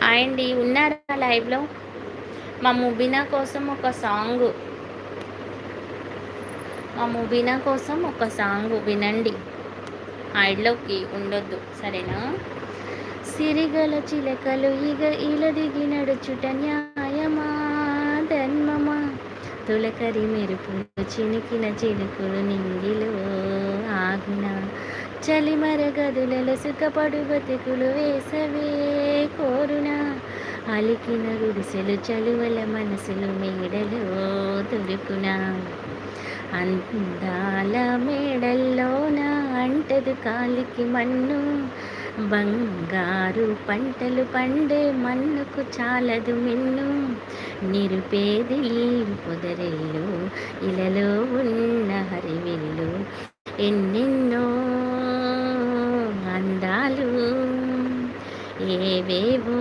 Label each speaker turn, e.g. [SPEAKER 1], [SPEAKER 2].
[SPEAKER 1] అండి ఉన్నారా లైవ్‌లో? మా ముబీనా కోసం ఒక సాంగు మా ముబీనా కోసం ఒక సాంగు వినండి. హైడ్‌లోకి ఉండొద్దు సరేనా? సిరిగల చిలకలు ఇల దిగి నడుచుట న్యాయమా ధర్మమా తొలకరి మెరుపులు చినికిన చిలుకులు నింగిలో ఆగున చలిమర గదులలో సుఖపడు బతుకులు వేసవే కోరున అలికిన గుడిసెలు చలువల మనసులు మేడలో దొరుకున అందాల మేడల్లోన అంటదు కాలికి మన్ను బంగారు పంటలు పండే మన్నుకు చాలదు మిన్ను నిరుపేదిలి పొదరెల్లు ఇలలో ఉన్న హరివిల్లు ఎన్నెన్నో అందాలు ఏవేవో